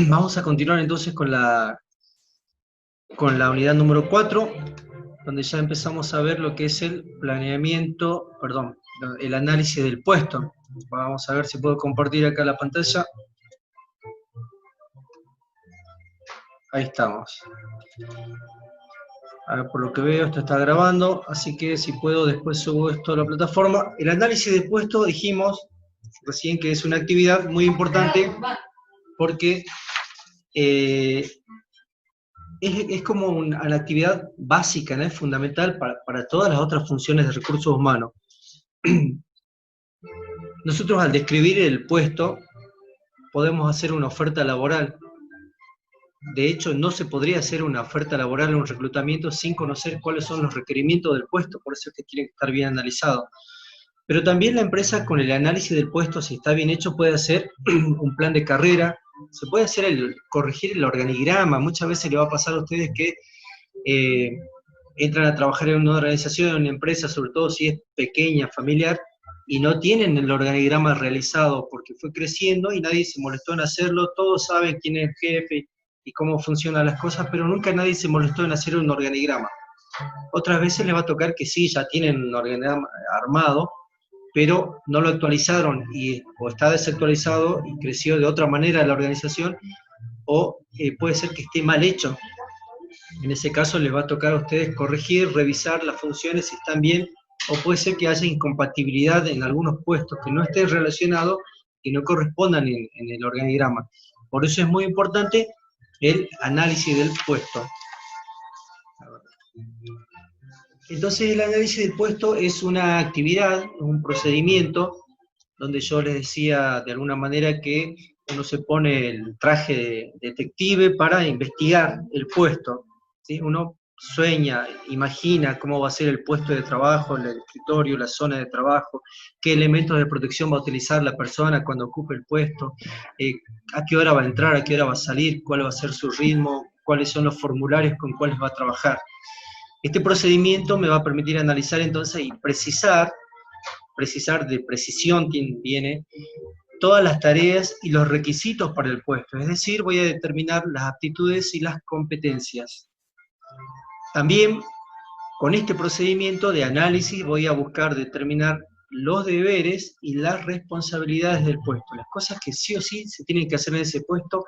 Vamos a continuar entonces con la unidad número 4, donde ya empezamos a ver lo que es el planeamiento, perdón, el análisis del puesto. Vamos a ver si puedo compartir acá la pantalla. Ahí estamos. A ver, por lo que veo, esto está grabando, así que si puedo después subo esto a la plataforma. El análisis de puesto, dijimos recién que es una actividad muy importante porque es como una actividad básica, ¿no? Es fundamental para todas las otras funciones de recursos humanos. Nosotros al describir el puesto podemos hacer una oferta laboral. De hecho, no se podría hacer una oferta laboral o un reclutamiento sin conocer cuáles son los requerimientos del puesto, por eso es que tiene que estar bien analizado. Pero también la empresa, con el análisis del puesto, si está bien hecho, puede hacer un plan de carrera, se puede hacer corregir el organigrama. Muchas veces le va a pasar a ustedes que entran a trabajar en una organización, en una empresa, sobre todo si es pequeña, familiar, y no tienen el organigrama realizado porque fue creciendo y nadie se molestó en hacerlo. Todos saben quién es el jefe y cómo funcionan las cosas, pero nunca nadie se molestó en hacer un organigrama. Otras veces les va a tocar que sí, ya tienen un organigrama armado, pero no lo actualizaron o está desactualizado y creció de otra manera la organización, o puede ser que esté mal hecho. En ese caso les va a tocar a ustedes corregir, revisar las funciones si están bien, o puede ser que haya incompatibilidad en algunos puestos que no estén relacionados, que no correspondan en el organigrama. Por eso es muy importante el análisis del puesto. Entonces el análisis del puesto es una actividad, un procedimiento, donde yo les decía de alguna manera que uno se pone el traje de detective para investigar el puesto, ¿sí? Uno sueña, imagina cómo va a ser el puesto de trabajo, el escritorio, la zona de trabajo, qué elementos de protección va a utilizar la persona cuando ocupe el puesto, a qué hora va a entrar, a qué hora va a salir, cuál va a ser su ritmo, cuáles son los formularios con cuáles va a trabajar. Este procedimiento me va a permitir analizar entonces y precisar de precisión tiene todas las tareas y los requisitos para el puesto, es decir, voy a determinar las aptitudes y las competencias. También con este procedimiento de análisis voy a buscar determinar los deberes y las responsabilidades del puesto, las cosas que sí o sí se tienen que hacer en ese puesto,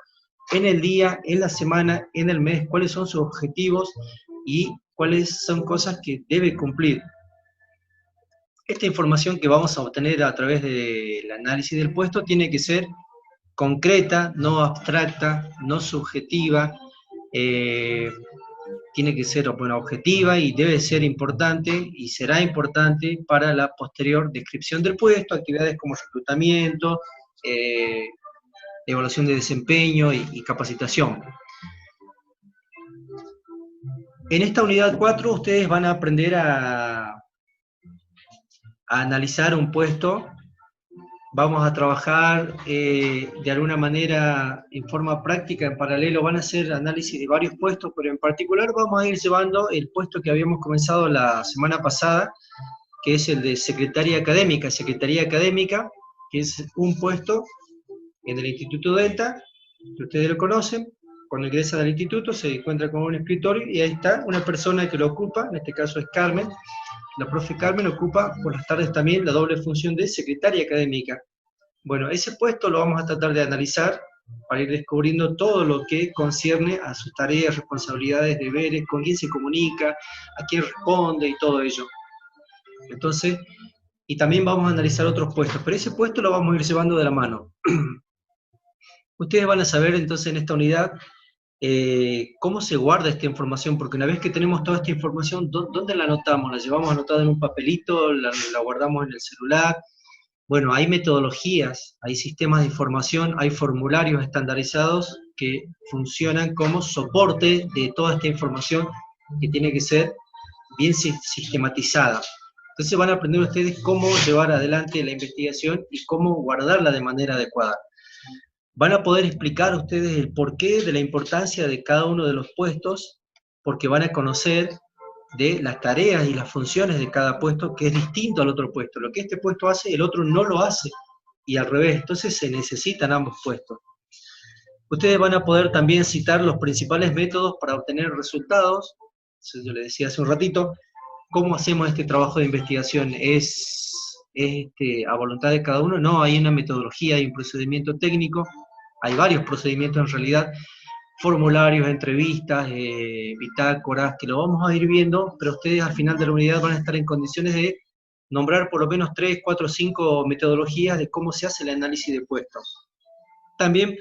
en el día, en la semana, en el mes, cuáles son sus objetivos y cuáles son cosas que debe cumplir. Esta información que vamos a obtener a través del análisis del puesto tiene que ser concreta, no abstracta, no subjetiva, tiene que ser objetiva y debe ser importante y será importante para la posterior descripción del puesto, actividades como reclutamiento, evaluación de desempeño y capacitación. En esta unidad 4 ustedes van a aprender a analizar un puesto. Vamos a trabajar de alguna manera en forma práctica, en paralelo, van a hacer análisis de varios puestos, pero en particular vamos a ir llevando el puesto que habíamos comenzado la semana pasada, que es el de secretaria académica. Secretaría académica, que es un puesto en el Instituto Delta, que ustedes lo conocen. Cuando ingresa al instituto se encuentra con un escritorio y ahí está una persona que lo ocupa, en este caso es Carmen. La profe Carmen ocupa por las tardes también la doble función de secretaria académica. Bueno, ese puesto lo vamos a tratar de analizar para ir descubriendo todo lo que concierne a sus tareas, responsabilidades, deberes, con quién se comunica, a quién responde y todo ello. Entonces, y también vamos a analizar otros puestos, pero ese puesto lo vamos a ir llevando de la mano. Ustedes van a saber entonces en esta unidad cómo se guarda esta información, porque una vez que tenemos toda esta información, ¿dónde la anotamos? ¿La llevamos anotada en un papelito? ¿La guardamos en el celular? Bueno, hay metodologías, hay sistemas de información, hay formularios estandarizados que funcionan como soporte de toda esta información que tiene que ser bien sistematizada. Entonces van a aprender ustedes cómo llevar adelante la investigación y cómo guardarla de manera adecuada. Van a poder explicar ustedes el porqué de la importancia de cada uno de los puestos, porque van a conocer de las tareas y las funciones de cada puesto, que es distinto al otro puesto. Lo que este puesto hace, el otro no lo hace, y al revés. Entonces se necesitan ambos puestos. Ustedes van a poder también citar los principales métodos para obtener resultados. Eso yo les decía hace un ratito. ¿Cómo hacemos este trabajo de investigación? ¿A voluntad de cada uno? No, hay una metodología, hay un procedimiento técnico, hay varios procedimientos en realidad, formularios, entrevistas, bitácoras, que lo vamos a ir viendo, pero ustedes al final de la unidad van a estar en condiciones de nombrar por lo menos 3, 4, 5 metodologías de cómo se hace el análisis de puestos. También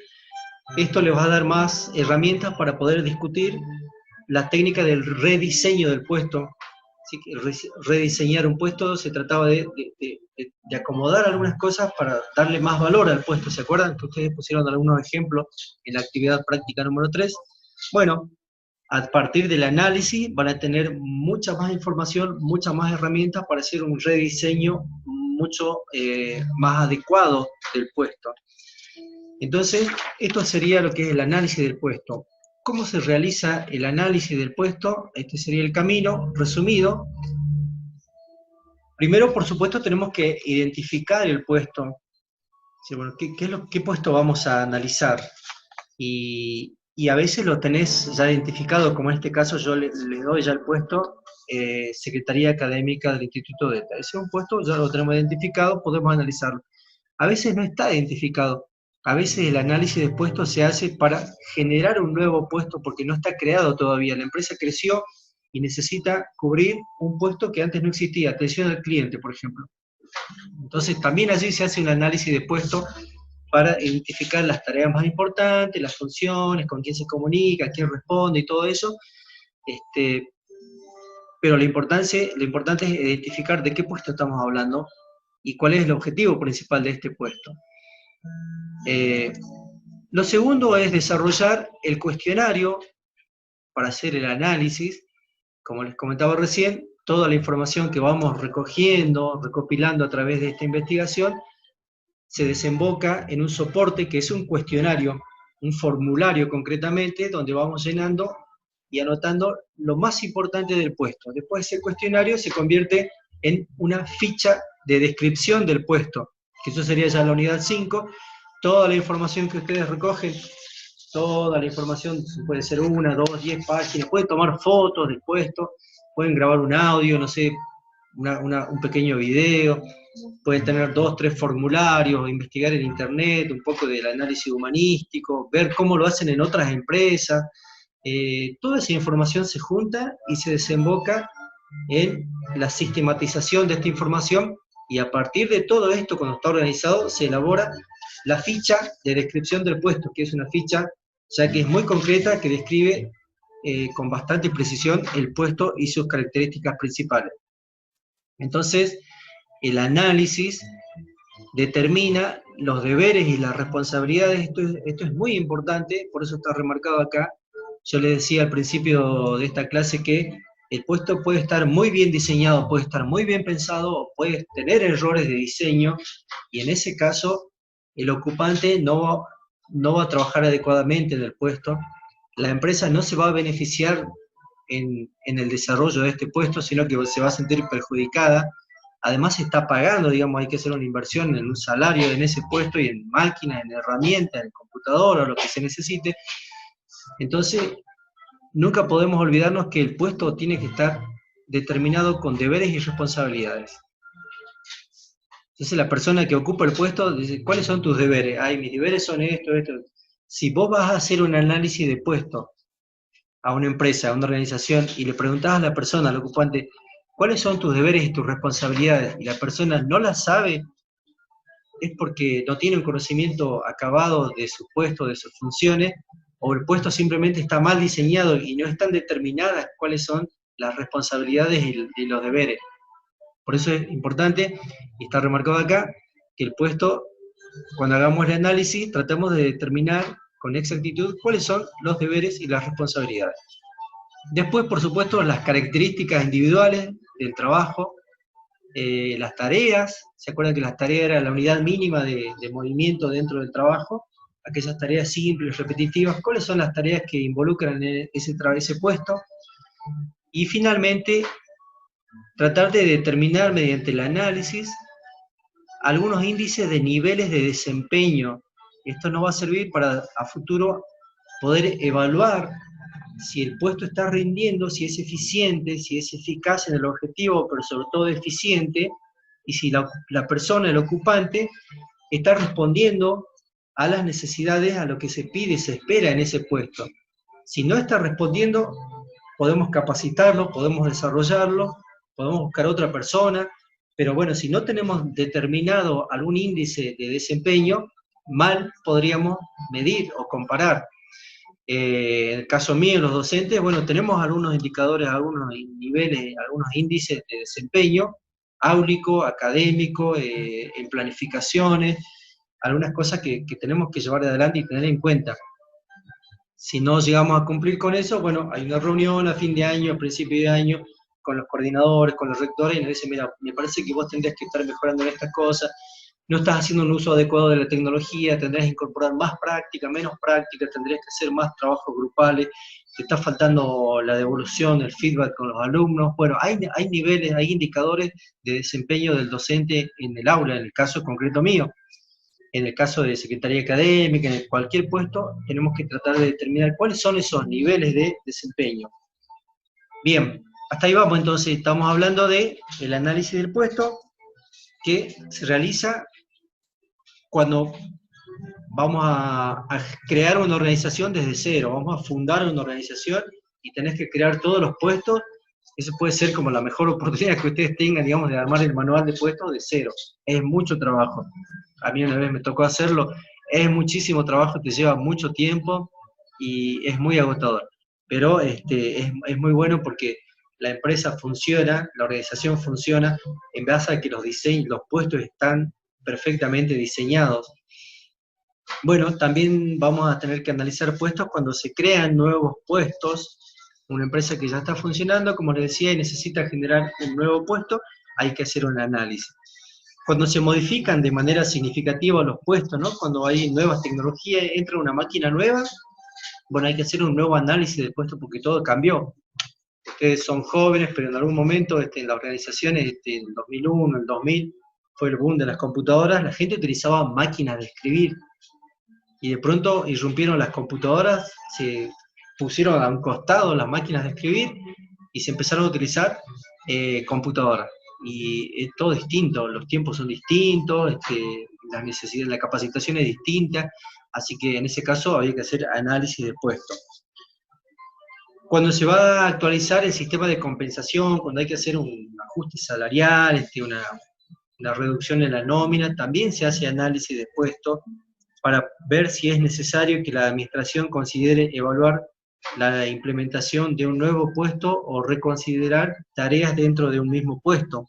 esto les va a dar más herramientas para poder discutir la técnica del rediseño del puesto. Así que rediseñar un puesto se trataba de acomodar algunas cosas para darle más valor al puesto. ¿Se acuerdan que ustedes pusieron algunos ejemplos en la actividad práctica número 3? Bueno, a partir del análisis van a tener mucha más información, muchas más herramientas para hacer un rediseño mucho más adecuado del puesto. Entonces, esto sería lo que es el análisis del puesto. ¿Cómo se realiza el análisis del puesto? Este sería el camino resumido. Primero, por supuesto, tenemos que identificar el puesto. Sí, bueno, ¿qué puesto vamos a analizar? Y a veces lo tenés ya identificado, como en este caso yo le doy ya el puesto Secretaría Académica del Instituto de ETA. Ese es un puesto, ya lo tenemos identificado, podemos analizarlo. A veces no está identificado. A veces el análisis de puestos se hace para generar un nuevo puesto porque no está creado todavía. La empresa creció y necesita cubrir un puesto que antes no existía, atención al cliente, por ejemplo. Entonces también allí se hace un análisis de puesto para identificar las tareas más importantes, las funciones, con quién se comunica, quién responde y todo eso. Pero lo importante es identificar de qué puesto estamos hablando y cuál es el objetivo principal de este puesto. Lo segundo es desarrollar el cuestionario para hacer el análisis. Como les comentaba recién, toda la información que vamos recogiendo, recopilando a través de esta investigación, se desemboca en un soporte que es un cuestionario, un formulario concretamente, donde vamos llenando y anotando lo más importante del puesto. Después ese cuestionario se convierte en una ficha de descripción del puesto, que eso sería ya la unidad 5. Toda la información que ustedes recogen, toda la información, puede ser 1, 2, 10 páginas, pueden tomar fotos del puesto, pueden grabar un audio, no sé, un pequeño video, pueden tener 2, 3 formularios, investigar en internet, un poco del análisis humanístico, ver cómo lo hacen en otras empresas. Toda esa información se junta y se desemboca en la sistematización de esta información, y a partir de todo esto, cuando está organizado, se elabora la ficha de descripción del puesto, que es una ficha ya que es muy concreta, que describe con bastante precisión el puesto y sus características principales. Entonces, el análisis determina los deberes y las responsabilidades. Esto es muy importante, por eso está remarcado acá. Yo les decía al principio de esta clase que el puesto puede estar muy bien diseñado, puede estar muy bien pensado, puede tener errores de diseño, y en ese caso el ocupante no va a trabajar adecuadamente en el puesto, la empresa no se va a beneficiar en el desarrollo de este puesto, sino que se va a sentir perjudicada. Además se está pagando, digamos, hay que hacer una inversión en un salario en ese puesto y en máquinas, en herramientas, en computadora, lo que se necesite. Entonces, nunca podemos olvidarnos que el puesto tiene que estar determinado con deberes y responsabilidades. Entonces la persona que ocupa el puesto dice, ¿cuáles son tus deberes? Ay, mis deberes son esto, esto. Si vos vas a hacer un análisis de puesto a una empresa, a una organización, y le preguntás a la persona, al ocupante, ¿cuáles son tus deberes y tus responsabilidades? Y la persona no las sabe, es porque no tiene un conocimiento acabado de su puesto, de sus funciones, o el puesto simplemente está mal diseñado y no están determinadas cuáles son las responsabilidades y los deberes. Por eso es importante, y está remarcado acá, que el puesto, cuando hagamos el análisis, tratemos de determinar con exactitud cuáles son los deberes y las responsabilidades. Después, por supuesto, las características individuales del trabajo, las tareas. ¿Se acuerdan que las tareas eran la unidad mínima de movimiento dentro del trabajo? Aquellas tareas simples, repetitivas. ¿Cuáles son las tareas que involucran ese puesto? Y finalmente, tratar de determinar mediante el análisis algunos índices de niveles de desempeño Esto nos va a servir para a futuro poder evaluar si el puesto está rindiendo, si es eficiente, si es eficaz en el objetivo, pero sobre todo eficiente, y si la persona, el ocupante, está respondiendo a las necesidades, a lo que se pide, se espera en ese puesto. Si no está respondiendo, podemos capacitarlo, podemos desarrollarlo, podemos buscar otra persona, pero bueno, si no tenemos determinado algún índice de desempeño, mal podríamos medir o comparar. En el caso mío, los docentes, bueno, tenemos algunos indicadores, algunos niveles, algunos índices de desempeño, áulico, académico, en planificaciones, algunas cosas que tenemos que llevar adelante y tener en cuenta. Si no llegamos a cumplir con eso, bueno, hay una reunión a fin de año, a principio de año, con los coordinadores, con los rectores, y nos dicen, mira, me parece que vos tendrías que estar mejorando en estas cosas, no estás haciendo un uso adecuado de la tecnología, tendrías que incorporar más práctica, menos práctica, tendrías que hacer más trabajos grupales, te está faltando la devolución, el feedback con los alumnos. Bueno, hay niveles, hay indicadores de desempeño del docente en el aula, en el caso concreto mío. En el caso de secretaría académica, en cualquier puesto, tenemos que tratar de determinar cuáles son esos niveles de desempeño. Bien, hasta ahí vamos entonces, estamos hablando del análisis del puesto que se realiza cuando vamos a crear una organización desde cero, vamos a fundar una organización y tenés que crear todos los puestos. Eso puede ser como la mejor oportunidad que ustedes tengan, digamos, de armar el manual de puestos de cero. Es mucho trabajo. A mí una vez me tocó hacerlo. Es muchísimo trabajo, te lleva mucho tiempo y es muy agotador. Pero es muy bueno porque la empresa funciona, la organización funciona en base a que los puestos están perfectamente diseñados. Bueno, también vamos a tener que analizar puestos cuando se crean nuevos puestos. Una empresa que ya está funcionando, como les decía, y necesita generar un nuevo puesto, hay que hacer un análisis. Cuando se modifican de manera significativa los puestos, ¿no? Cuando hay nuevas tecnologías, entra una máquina nueva, bueno, hay que hacer un nuevo análisis del puesto porque todo cambió. Ustedes son jóvenes, pero en algún momento en las organizaciones, en el 2001, el 2000, fue el boom de las computadoras, la gente utilizaba máquinas de escribir, y de pronto irrumpieron las computadoras, se pusieron a un costado las máquinas de escribir y se empezaron a utilizar computadoras. Y es todo distinto, los tiempos son distintos, la necesidad, la capacitación es distinta, así que en ese caso había que hacer análisis de puestos. Cuando se va a actualizar el sistema de compensación, cuando hay que hacer un ajuste salarial, una reducción en la nómina, también se hace análisis de puestos, para ver si es necesario que la administración considere evaluar la implementación de un nuevo puesto o reconsiderar tareas dentro de un mismo puesto.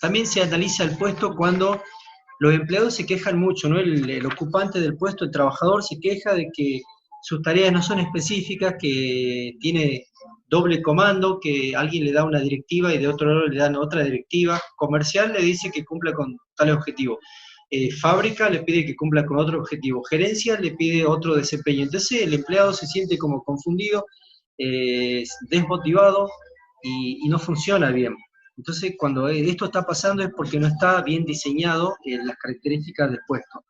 También se analiza el puesto cuando los empleados se quejan mucho, ¿no? El ocupante del puesto, el trabajador, se queja de que sus tareas no son específicas, que tiene doble comando, que alguien le da una directiva y de otro lado le dan otra directiva. Comercial le dice que cumpla con tal objetivo. Fábrica le pide que cumpla con otro objetivo, gerencia le pide otro desempeño. Entonces el empleado se siente como confundido, desmotivado y no funciona bien. Entonces cuando esto está pasando es porque no está bien diseñado las características del puesto.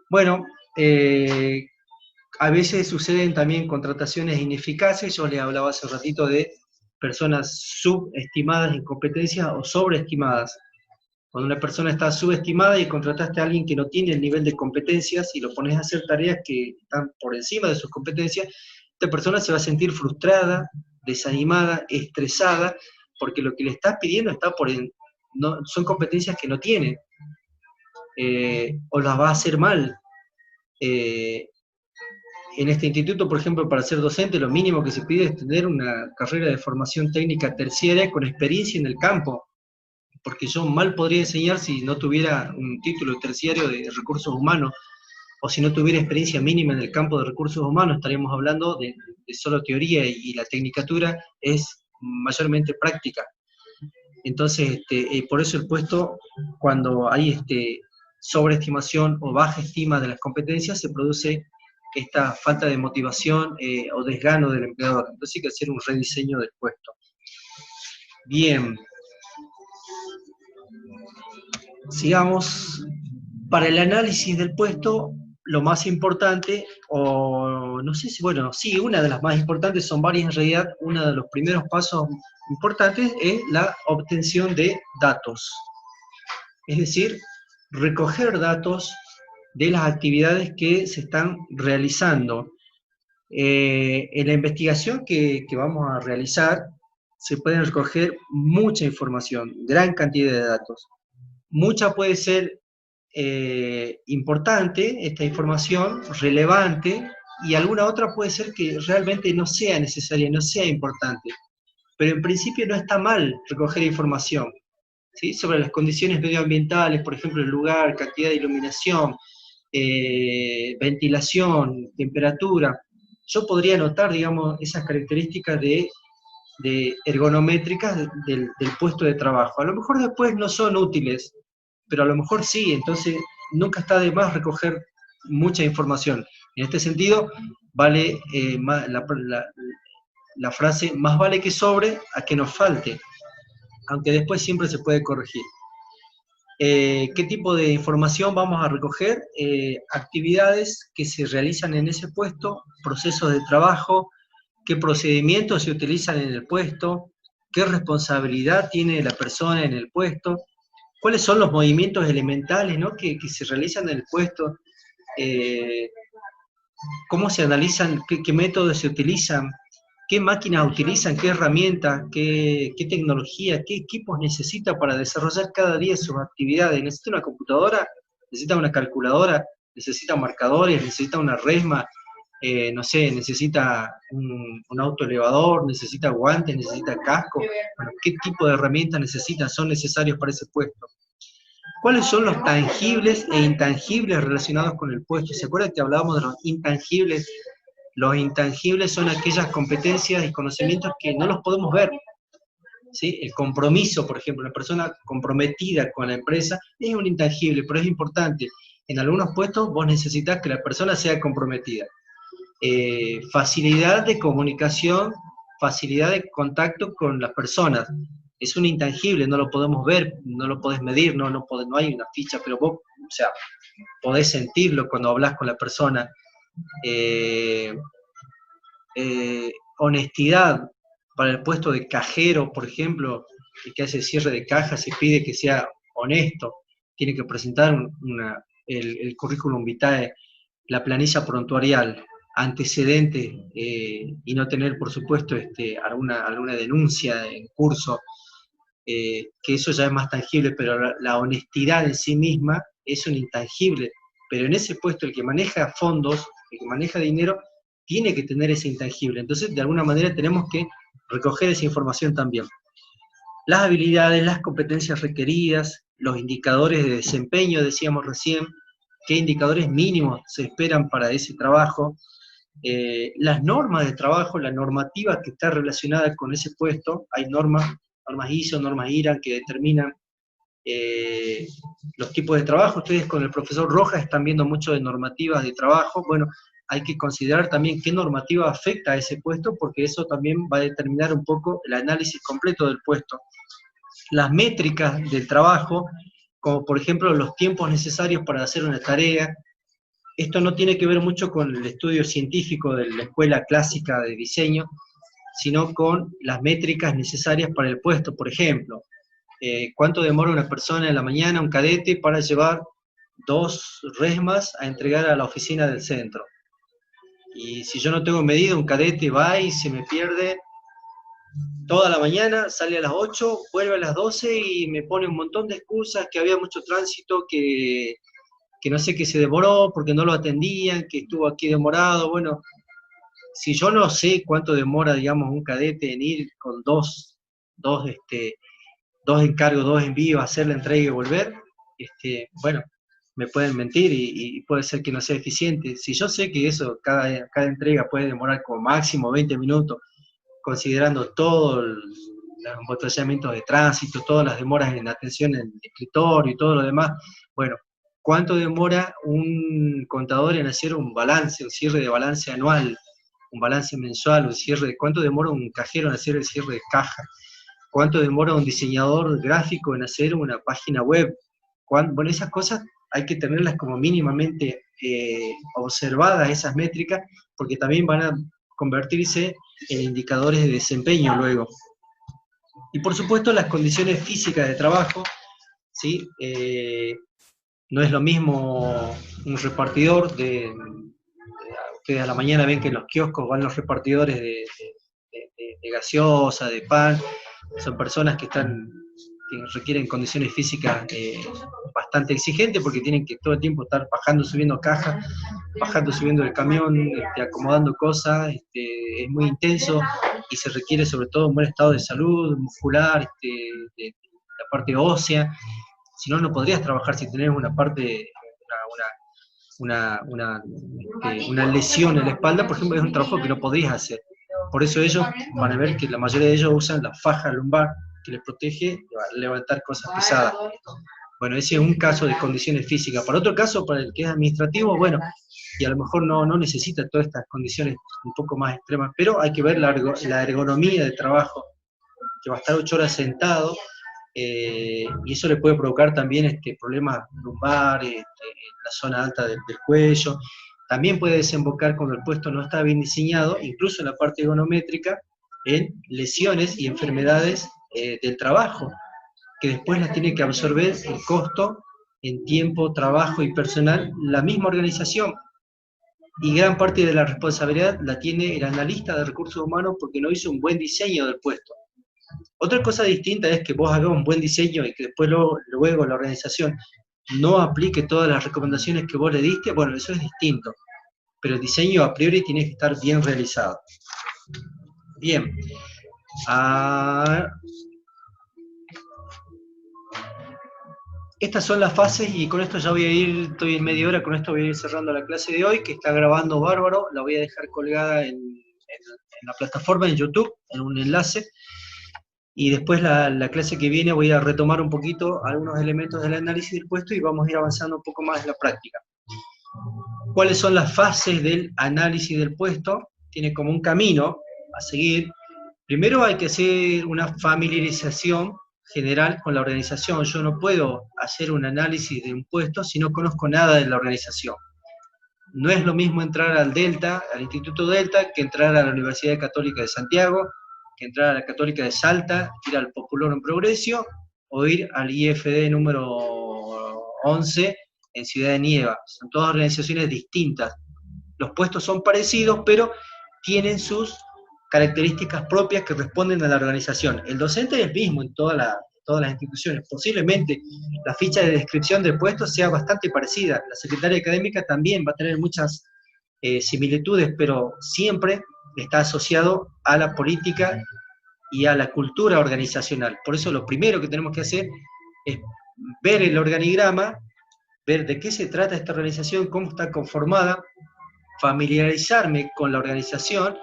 Bueno, a veces suceden también contrataciones ineficaces. Yo les hablaba hace un ratito de personas subestimadas en competencias o sobreestimadas. Cuando una persona está subestimada y contrataste a alguien que no tiene el nivel de competencias y lo pones a hacer tareas que están por encima de sus competencias, esta persona se va a sentir frustrada, desanimada, estresada, porque lo que le estás pidiendo son competencias que no tiene, o las va a hacer mal. En este instituto, por ejemplo, para ser docente, lo mínimo que se pide es tener una carrera de formación técnica terciaria con experiencia en el campo, porque yo mal podría enseñar si no tuviera un título terciario de recursos humanos, o si no tuviera experiencia mínima en el campo de recursos humanos. Estaríamos hablando de solo teoría, y la tecnicatura es mayormente práctica. Entonces, por eso el puesto, cuando hay sobreestimación o baja estima de las competencias, se produce esta falta de motivación o desgano del empleador. Entonces hay que hacer un rediseño del puesto. Bien. Sigamos. Para el análisis del puesto lo más importante, o no sé si, bueno, sí, una de las más importantes, son varias en realidad, uno de los primeros pasos importantes es la obtención de datos. Es decir, recoger datos de las actividades que se están realizando. En la investigación que vamos a realizar, se pueden recoger mucha información, gran cantidad de datos. Mucha puede ser importante, esta información, relevante, y alguna otra puede ser que realmente no sea necesaria, no sea importante. Pero en principio no está mal recoger información, ¿sí? Sobre las condiciones medioambientales, por ejemplo, el lugar, cantidad de iluminación, ventilación, temperatura. Yo podría anotar, digamos, esas características de ergonométricas del puesto de trabajo. A lo mejor después no son útiles, pero a lo mejor sí, entonces nunca está de más recoger mucha información. En este sentido, vale la frase, más vale que sobre a que nos falte, aunque después siempre se puede corregir. ¿Qué tipo de información vamos a recoger? Actividades que se realizan en ese puesto, procesos de trabajo, qué procedimientos se utilizan en el puesto, qué responsabilidad tiene la persona en el puesto, cuáles son los movimientos elementales, ¿no?, que se realizan en el puesto, cómo se analizan, qué métodos se utilizan, qué máquinas utilizan, qué herramientas, qué tecnología, qué equipos necesita para desarrollar cada día sus actividades. ¿Necesita una computadora? ¿Necesita una calculadora? ¿Necesita marcadores? ¿Necesita una resma? No sé, necesita un autoelevador, necesita guantes, necesita casco. Bueno, ¿qué tipo de herramientas necesitan? ¿Son necesarios para ese puesto? ¿Cuáles son los tangibles e intangibles relacionados con el puesto? ¿Se acuerdan que hablábamos de los intangibles? Los intangibles son aquellas competencias y conocimientos que no los podemos ver, ¿sí? El compromiso, por ejemplo, una persona comprometida con la empresa es un intangible, pero es importante. En algunos puestos vos necesitas que la persona sea comprometida. Facilidad de comunicación, facilidad de contacto con las personas. Es un intangible, no lo podemos ver, no lo podés medir, no hay una ficha, pero vos, o sea, podés sentirlo cuando hablas con la persona. Honestidad para el puesto de cajero, por ejemplo, el que hace cierre de caja, se pide que sea honesto, tiene que presentar el currículum vitae, la planilla prontuarial, antecedentes, y no tener, por supuesto, alguna denuncia en curso, que eso ya es más tangible, pero la honestidad en sí misma es un intangible. Pero en ese puesto el que maneja fondos, el que maneja dinero, tiene que tener ese intangible. Entonces, de alguna manera tenemos que recoger esa información también. Las habilidades, las competencias requeridas, los indicadores de desempeño, decíamos recién, qué indicadores mínimos se esperan para ese trabajo, las normas de trabajo, la normativa que está relacionada con ese puesto. Hay normas ISO, normas IRA, que determinan los tipos de trabajo. Ustedes con el profesor Rojas están viendo mucho de normativas de trabajo. Bueno, hay que considerar también qué normativa afecta a ese puesto, porque eso también va a determinar un poco el análisis completo del puesto. Las métricas del trabajo, como por ejemplo los tiempos necesarios para hacer una tarea. Esto no tiene que ver mucho con el estudio científico de la escuela clásica de diseño, sino con las métricas necesarias para el puesto. Por ejemplo, ¿cuánto demora una persona en la mañana, un cadete, para llevar 2 resmas a entregar a la oficina del centro? Y si yo no tengo medido, un cadete va y se me pierde toda la mañana, sale a las 8, vuelve a las 12 y me pone un montón de excusas, que había mucho tránsito, que no sé, que se demoró porque no lo atendían, que estuvo aquí demorado. Bueno, si yo no sé cuánto demora, digamos, un cadete en ir con dos encargos, 2 envíos, hacer la entrega y volver, bueno, me pueden mentir y puede ser que no sea eficiente. Si yo sé que eso, cada entrega puede demorar como máximo 20 minutos, considerando todos los embotellamientos de tránsito, todas las demoras en atención en el escritorio y todo lo demás, bueno, ¿cuánto demora un contador en hacer un balance, un cierre de balance anual, un balance mensual, cuánto demora un cajero en hacer el cierre de caja? ¿Cuánto demora un diseñador gráfico en hacer una página web? Bueno, esas cosas hay que tenerlas como mínimamente observadas esas métricas, porque también van a convertirse en indicadores de desempeño luego. Y por supuesto las condiciones físicas de trabajo, ¿sí? No es lo mismo un repartidor ustedes a la mañana ven que en los kioscos van los repartidores de gaseosa, de pan, son personas que requieren condiciones físicas bastante exigentes porque tienen que todo el tiempo estar bajando, subiendo cajas, bajando, subiendo el camión, acomodando cosas, es muy intenso y se requiere sobre todo un buen estado de salud muscular, de la parte ósea, si no, no podrías trabajar si tenés una parte, una lesión en la espalda, por ejemplo, es un trabajo que no podrías hacer. Por eso ellos van a ver que la mayoría de ellos usan la faja lumbar que les protege levantar cosas pesadas. Bueno, ese es un caso de condiciones físicas. Para otro caso, para el que es administrativo, bueno, y a lo mejor no necesita todas estas condiciones un poco más extremas, pero hay que ver la ergonomía de trabajo, que va a estar 8 horas sentado, y eso le puede provocar también problemas lumbares, en la zona alta del cuello. También puede desembocar cuando el puesto no está bien diseñado, incluso en la parte ergonométrica, en lesiones y enfermedades del trabajo, que después las tiene que absorber el costo en tiempo, trabajo y personal, la misma organización. Y gran parte de la responsabilidad la tiene el analista de recursos humanos porque no hizo un buen diseño del puesto. Otra cosa distinta es que vos hagas un buen diseño y que después luego la organización no aplique todas las recomendaciones que vos le diste, bueno, eso es distinto. Pero el diseño a priori tiene que estar bien realizado. Bien. Estas son las fases y con esto ya voy a ir, estoy en media hora, con esto voy a ir cerrando la clase de hoy, que está grabando bárbaro, la voy a dejar colgada en la plataforma, en YouTube, en un enlace. Y después la clase que viene voy a retomar un poquito algunos elementos del análisis del puesto y vamos a ir avanzando un poco más en la práctica. ¿Cuáles son las fases del análisis del puesto? Tiene como un camino a seguir. Primero hay que hacer una familiarización general con la organización. Yo no puedo hacer un análisis de un puesto si no conozco nada de la organización. No es lo mismo entrar al Delta, al Instituto Delta, que entrar a la Universidad Católica de Santiago, que entrar a la Católica de Salta, ir al Popular en Progreso, o ir al IFD número 11 en Ciudad de Nieva. Son todas organizaciones distintas. Los puestos son parecidos, pero tienen sus características propias que responden a la organización. El docente es el mismo en todas las instituciones. Posiblemente la ficha de descripción del puesto sea bastante parecida. La secretaria académica también va a tener muchas similitudes, pero siempre está asociado a la política y a la cultura organizacional. Por eso lo primero que tenemos que hacer es ver el organigrama, ver de qué se trata esta organización, cómo está conformada, familiarizarme con la organización,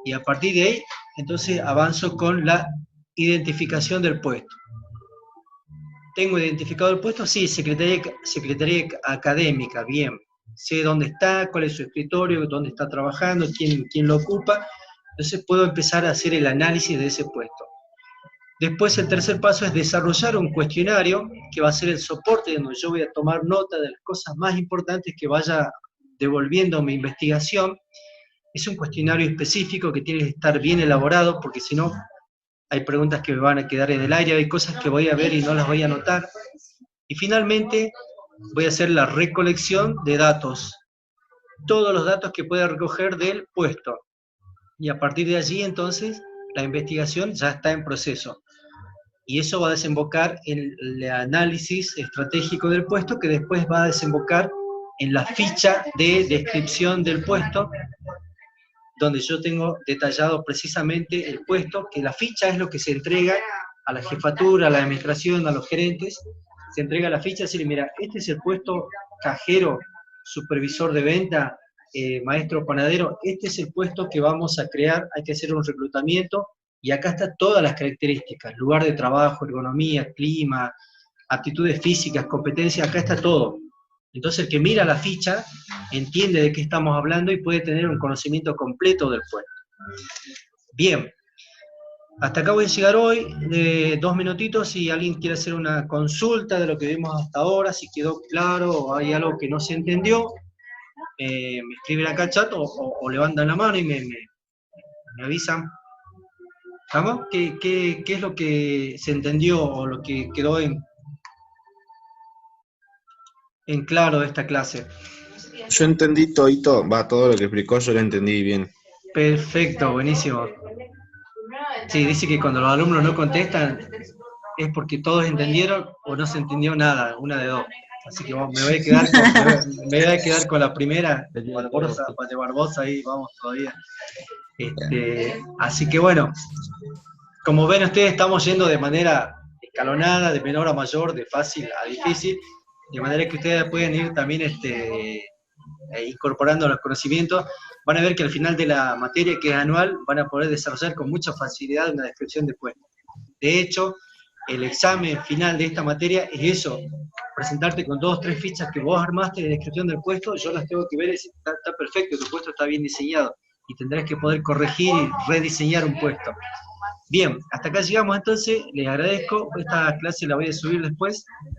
y a partir de ahí, entonces avanzo con la identificación del puesto. ¿Tengo identificado el puesto? Sí, secretaría académica, bien. Sé dónde está, cuál es su escritorio, dónde está trabajando, quién lo ocupa. Entonces puedo empezar a hacer el análisis de ese puesto. Después el tercer paso es desarrollar un cuestionario que va a ser el soporte donde yo voy a tomar nota de las cosas más importantes que vaya devolviendo mi investigación. Es un cuestionario específico que tiene que estar bien elaborado, porque si no, hay preguntas que me van a quedar en el aire, hay cosas que voy a ver y no las voy a anotar. Y finalmente, voy a hacer la recolección de datos, todos los datos que pueda recoger del puesto. Y a partir de allí, entonces, la investigación ya está en proceso. Y eso va a desembocar en el análisis estratégico del puesto, que después va a desembocar en la ficha de descripción del puesto, donde yo tengo detallado precisamente el puesto, que la ficha es lo que se entrega a la jefatura, a la administración, a los gerentes. Se entrega la ficha, decir, mira, este es el puesto cajero, supervisor de venta, maestro panadero, este es el puesto que vamos a crear, hay que hacer un reclutamiento, y acá están todas las características, lugar de trabajo, ergonomía, clima, aptitudes físicas, competencias, acá está todo. Entonces el que mira la ficha entiende de qué estamos hablando y puede tener un conocimiento completo del puesto. Bien, hasta acá voy a llegar hoy, de 2 minutitos. Si alguien quiere hacer una consulta de lo que vimos hasta ahora, si quedó claro o hay algo que no se entendió, me escriben acá al chat o levantan la mano y me avisan. ¿Estamos? ¿Qué es lo que se entendió o lo que quedó en claro de esta clase? Yo entendí todito, va, todo lo que explicó yo lo entendí bien. Perfecto, buenísimo. Sí, dice que cuando los alumnos no contestan es porque todos entendieron o no se entendió nada, una de dos. Así que me voy a quedar con, me voy a quedar con la primera, Barbosa, ahí vamos todavía. Así que bueno, como ven ustedes, estamos yendo de manera escalonada, de menor a mayor, de fácil a difícil, de manera que ustedes pueden ir también incorporando los conocimientos. Van a ver que al final de la materia, que es anual, van a poder desarrollar con mucha facilidad una descripción de puesto. De hecho, el examen final de esta materia es eso, presentarte con 2 o 3 fichas que vos armaste de descripción del puesto, yo las tengo que ver, está perfecto, tu puesto está bien diseñado, y tendrás que poder corregir y rediseñar un puesto. Bien, hasta acá llegamos entonces, les agradezco, esta clase la voy a subir después,